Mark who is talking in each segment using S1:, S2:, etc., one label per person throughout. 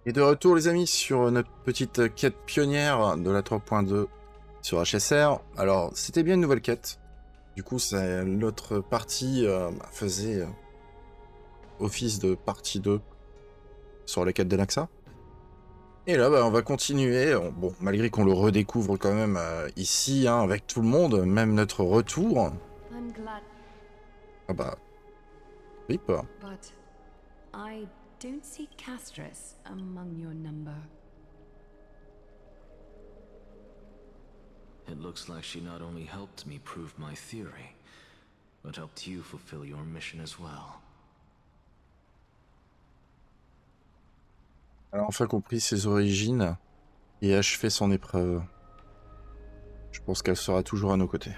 S1: Et de retour les amis sur notre petite quête pionnière de la 3.2 sur HSR. Alors c'était bien une nouvelle quête. Du coup l'autre partie faisait office de partie 2 sur la quête de l'AXA. Et là on va continuer, bon malgré qu'on le redécouvre quand même ici hein, avec tout le monde, même notre retour.
S2: I'm glad.
S1: Ah bah, oui pas.
S2: But I don't see castress among your number.
S3: It looks like she not only helped me prove my theory, but helped you fulfill your mission as well.
S1: Elle a enfin compris ses origines et achevé son épreuve. Je pense qu'elle sera toujours à nos côtés.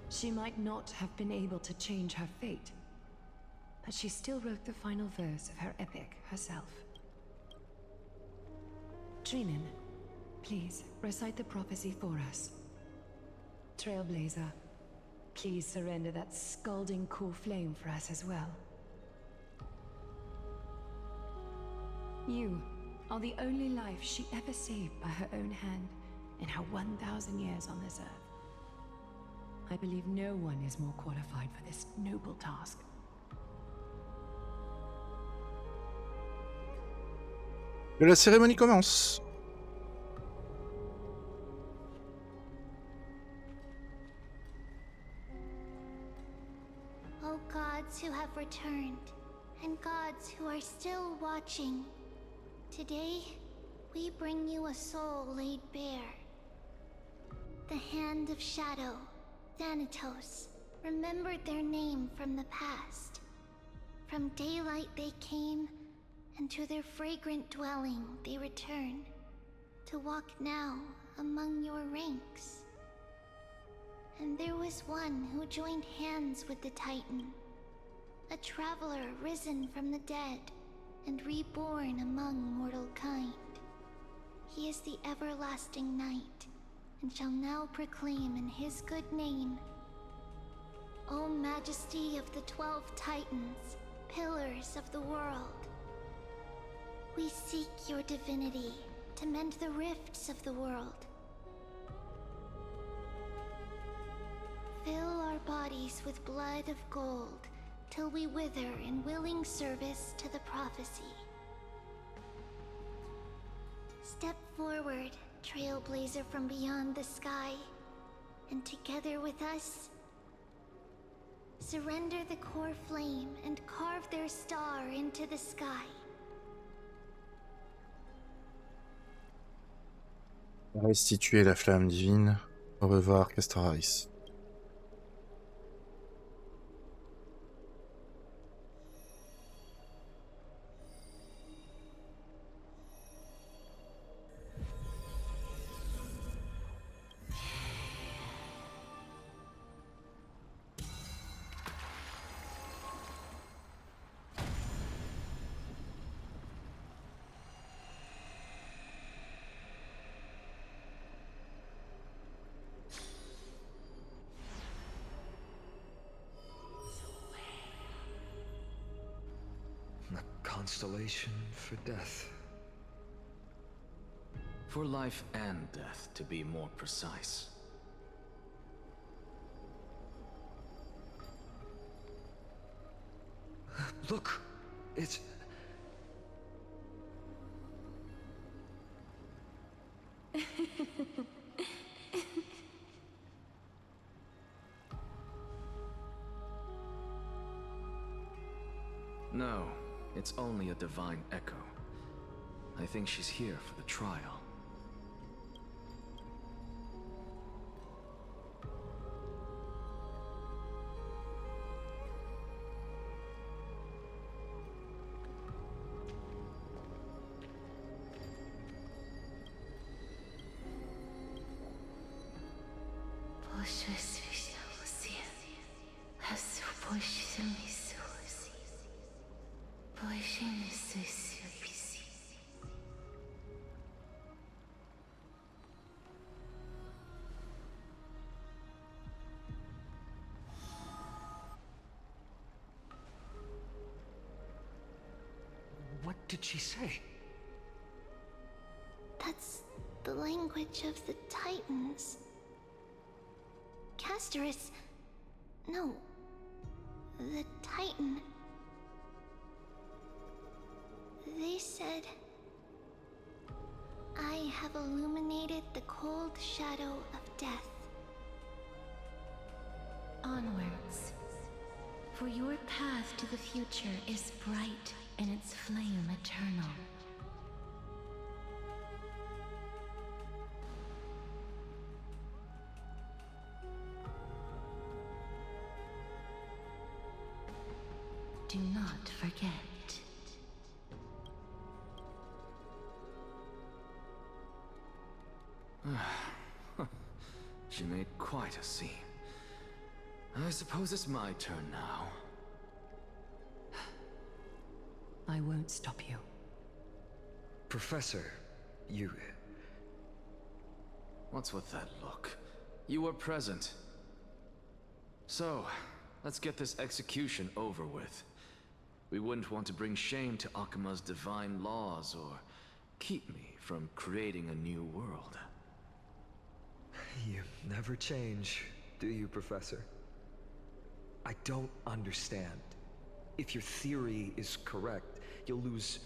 S2: She might not have been able to change her fate, but she still wrote the final verse of her epic herself. Trinin, please recite the prophecy for us. Trailblazer, please surrender that scalding cool flame for us as well. You are the only life she ever saved by her own hand in her 1,000 years on this earth. I believe no one is more qualified for this noble task.
S1: Que la cérémonie commence.
S4: O gods who have returned, and gods who are still watching, today we bring you a soul laid bare. The hand of shadow, Thanatos, remembered their name from the past. From daylight they came, and to their fragrant dwelling they return, to walk now among your ranks. And there was one who joined hands with the Titan, a traveler risen from the dead and reborn among mortal kind. He is the everlasting night, and shall now proclaim in his good name, O Majesty of the 12 Titans, pillars of the world, we seek your divinity to mend the rifts of the world. Fill our bodies with blood of gold, till we wither in willing service to the prophecy. Step forward, trailblazer from beyond the sky, and together with us, surrender the core flame and carve their star into the sky.
S1: Restituer la flamme divine. Au revoir, Castoraris.
S3: Constellation for death. For life and death, to be more precise. Look, it's... No. It's only a divine echo. I think she's here for the trial.
S5: did she say?
S4: That's the language of the Titans. Castorus... No. The Titan. They said... I have illuminated the cold shadow of death.
S6: Onwards. For your path to the future is bright and its flame eternal. Do not forget.
S3: She made quite a scene. I suppose it's my turn now.
S2: I won't stop you.
S5: Professor, you...
S3: What's with that look? You were present. So, let's get this execution over with. We wouldn't want to bring shame to Akuma's divine laws or keep me from creating a new world.
S5: You never change, do you, Professor? I don't understand. If your theory is correct, you'll lose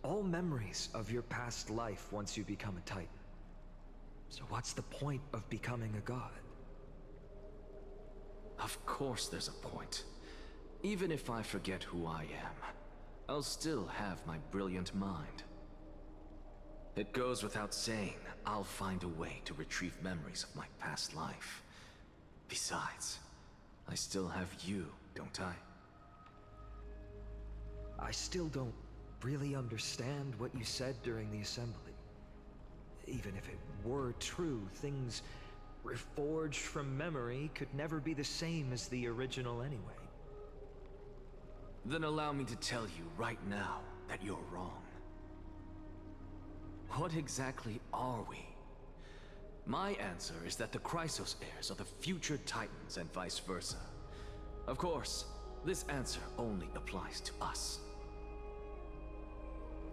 S5: all memories of your past life once you become a Titan. So what's the point of becoming a god?
S3: Of course there's a point. Even if I forget who I am, I'll still have my brilliant mind. It goes without saying, I'll find a way to retrieve memories of my past life. Besides, I still have you, don't I?
S5: I still don't really understand what you said during the assembly. Even if it were true, things reforged from memory could never be the same as the original anyway.
S3: Then allow me to tell you right now that you're wrong. What exactly are we? My answer is that the Chrysos heirs are the future Titans and vice versa. Of course, this answer only applies to us.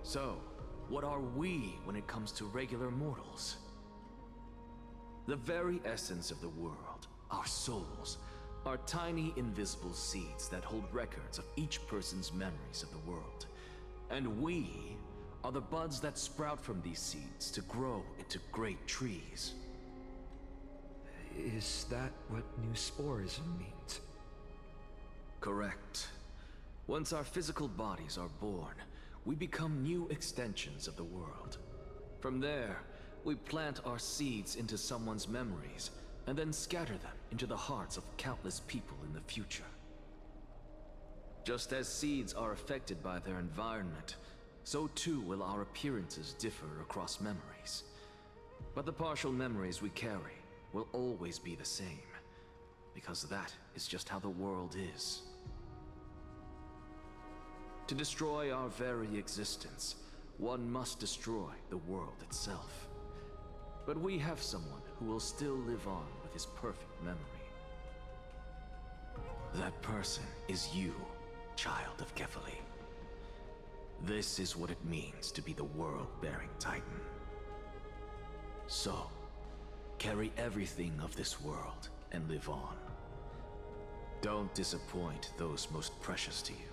S3: So, what are we when it comes to regular mortals? The very essence of the world, our souls, are tiny invisible seeds that hold records of each person's memories of the world. And we are the buds that sprout from these seeds to grow into great trees.
S5: Is that what new sporism means?
S3: Correct. Once our physical bodies are born, we become new extensions of the world. From there, we plant our seeds into someone's memories, and then scatter them into the hearts of countless people in the future. Just as seeds are affected by their environment, so too will our appearances differ across memories. But the partial memories we carry will always be the same, because that is just how the world is. To destroy our very existence, one must destroy the world itself. But we have someone who will still live on with his perfect memory. That person is you, child of Kefali. This is what it means to be the world-bearing Titan. So, carry everything of this world and live on. Don't disappoint those most precious to you.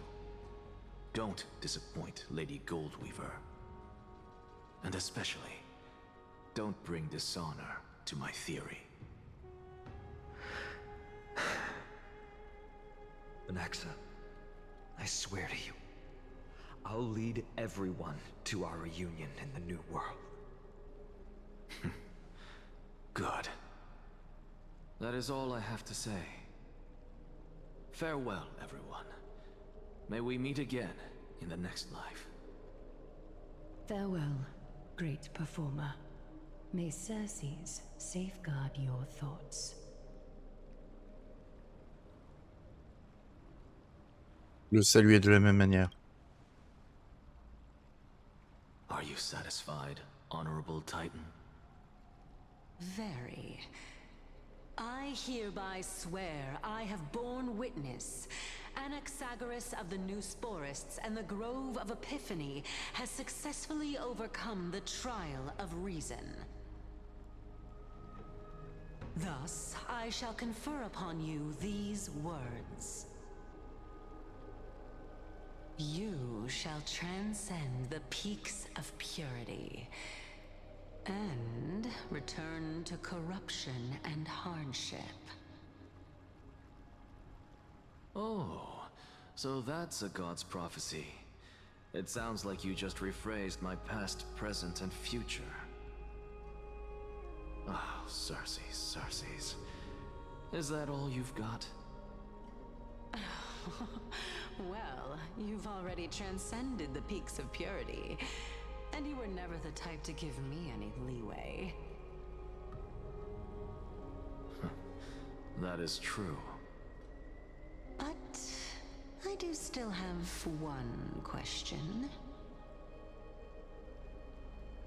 S3: Don't disappoint Lady Goldweaver. And especially, don't bring dishonor to my theory.
S5: Anaxa, I swear to you, I'll lead everyone to our reunion in the new world.
S3: Good. That is all I have to say. Farewell, everyone. May we meet again in the next life.
S2: Farewell, great performer. May Circes safeguard your thoughts.
S1: Le saluer de la même manière.
S3: Are you satisfied, honorable Titan?
S7: Very. I hereby swear I have borne witness, Anaxagoras of the New Sporists and the Grove of Epiphany has successfully overcome the trial of reason. Thus, I shall confer upon you these words. You shall transcend the peaks of purity and return to corruption and hardship.
S3: Oh, so that's a god's prophecy. It sounds like you just rephrased my past, present, and future. Oh, Circes. Is that all you've got?
S7: Well, you've already transcended the peaks of purity, and you were never the type to give me any leeway.
S3: That is true.
S7: But I do still have one question.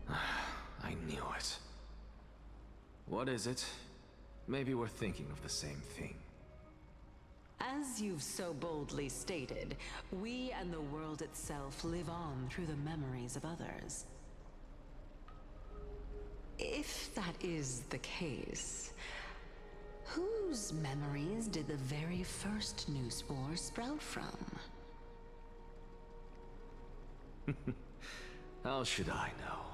S3: I knew it. What is it? Maybe we're thinking of the same thing.
S7: As you've so boldly stated, we and the world itself live on through the memories of others. If that is the case, whose memories did the very first new spore sprout from?
S3: How should I know?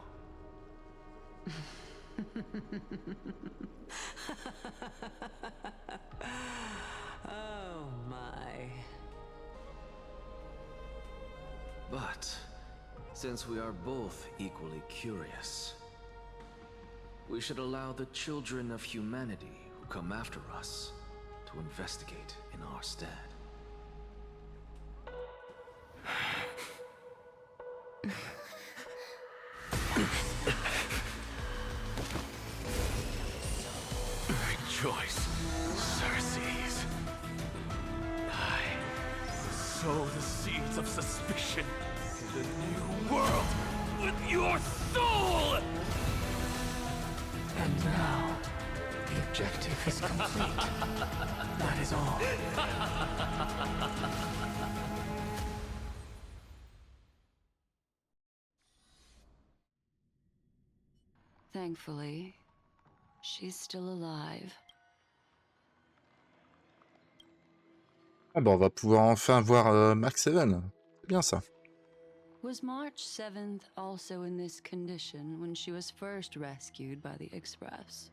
S7: Oh my.
S3: But, since we are both equally curious, we should allow the children of humanity who come after us to investigate in our stead. Rejoice, Circes. I sow the seeds of suspicion in the new world with your soul!
S7: And now, the objective is complete. That is all. Thankfully, she's still alive.
S1: Ah bah on va pouvoir enfin voir Mark 7. C'est bien ça.
S2: Was March 7th also in this condition when she was first rescued by the Express?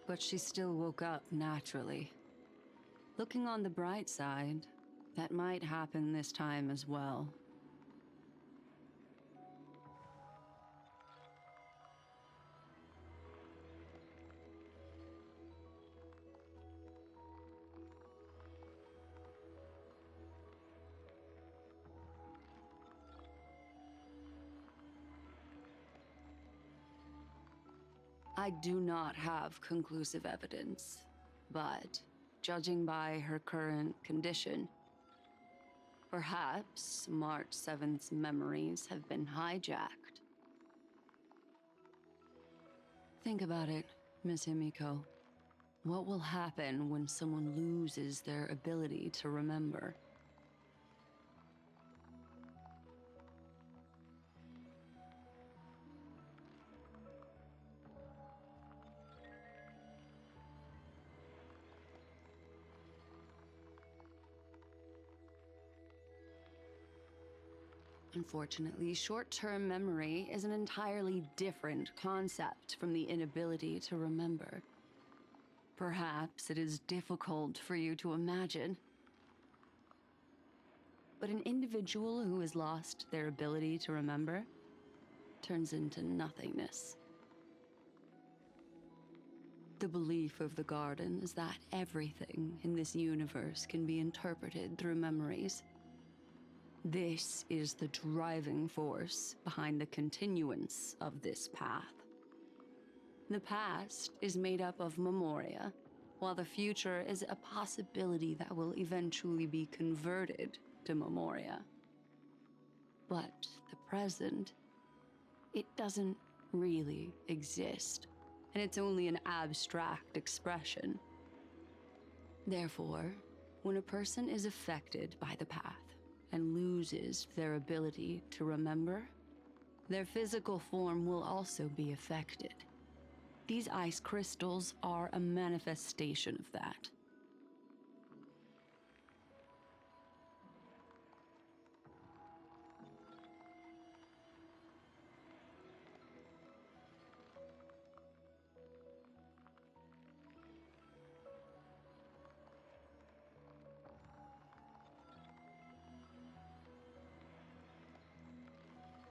S2: But she still woke up naturally. Looking on the bright side, that might happen this time as well. I do not have conclusive evidence, but judging by her current condition, perhaps March 7th's memories have been hijacked. Think about it, Miss Himiko. What will happen when someone loses their ability to remember? Unfortunately, short-term memory is an entirely different concept from the inability to remember. Perhaps it is difficult for you to imagine, but an individual who has lost their ability to remember turns into nothingness. The belief of the Garden is that everything in this universe can be interpreted through memories. This is the driving force behind the continuance of this path. The past is made up of memoria, while the future is a possibility that will eventually be converted to memoria. But the present
S7: it doesn't really exist, and it's only an abstract expression. Therefore, when a person is affected by the path and loses their ability to remember, their physical form will also be affected. These ice crystals are a manifestation of that.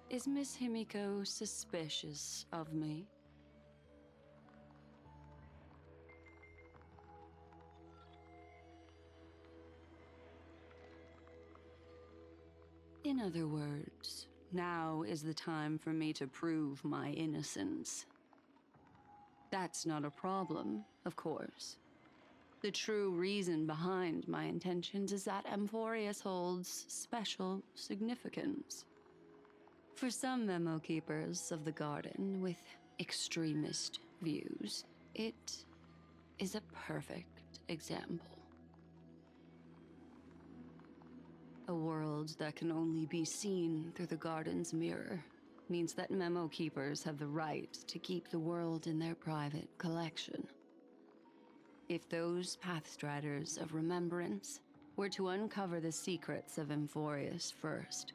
S7: Is Miss Himiko suspicious of me? In other words, now is the time for me to prove my innocence. That's not a problem, of course. The true reason behind my intentions is that Amphorius holds special significance. For some memo keepers of the garden with extremist views, it is a perfect example. A world that can only be seen through the garden's mirror means that memo keepers have the right to keep the world in their private collection. If those pathstriders of remembrance were to uncover the secrets of Amphorius first,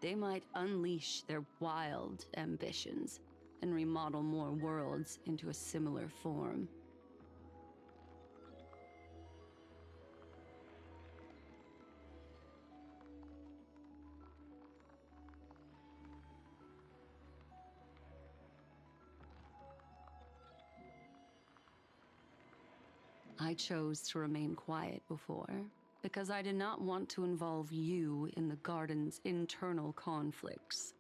S7: they might unleash their wild ambitions and remodel more worlds into a similar form. I chose to remain quiet before, because I did not want to involve you in the garden's internal conflicts.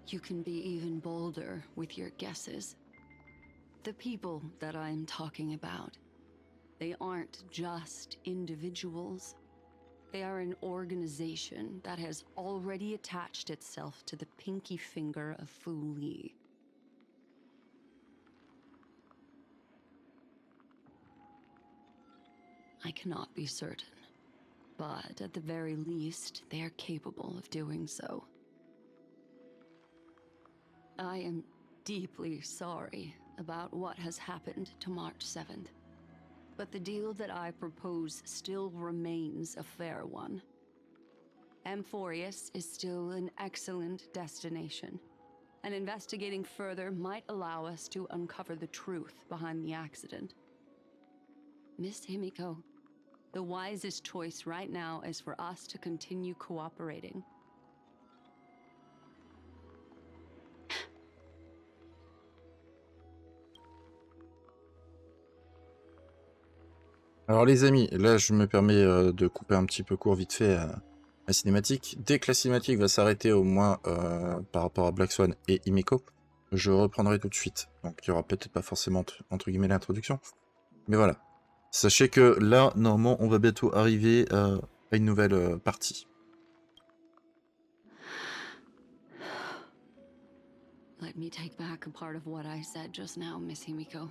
S7: You can be even bolder with your guesses. The people that I'm talking about, they aren't just individuals. They are an organization that has already attached itself to the pinky finger of Fu Li. I cannot be certain, but at the very least, they are capable of doing so. I am deeply sorry about what has happened to March 7th. But the deal that I propose still remains a fair one. Amphorius is still an excellent destination, and investigating further might allow us to uncover the truth behind the accident. Miss Himiko, the wisest choice right now is for us to continue cooperating.
S1: Alors les amis, là je me permets de couper un petit peu court vite fait à la cinématique. Dès que la cinématique va s'arrêter au moins par rapport à Black Swan et Himiko, je reprendrai tout de suite. Donc il y aura peut-être pas forcément entre guillemets l'introduction. Mais voilà. Sachez que là, normalement, on va bientôt arriver à une nouvelle partie.
S7: Let me take back a part of what I said just now, Miss Himiko.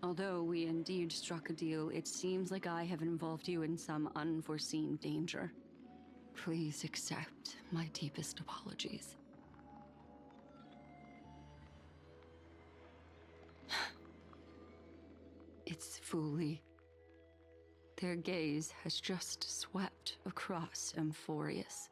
S7: Although we indeed struck a deal, it seems like I have involved you in some unforeseen danger. Please accept my deepest apologies. It's Fu Li. Their gaze has just swept across Amphorius.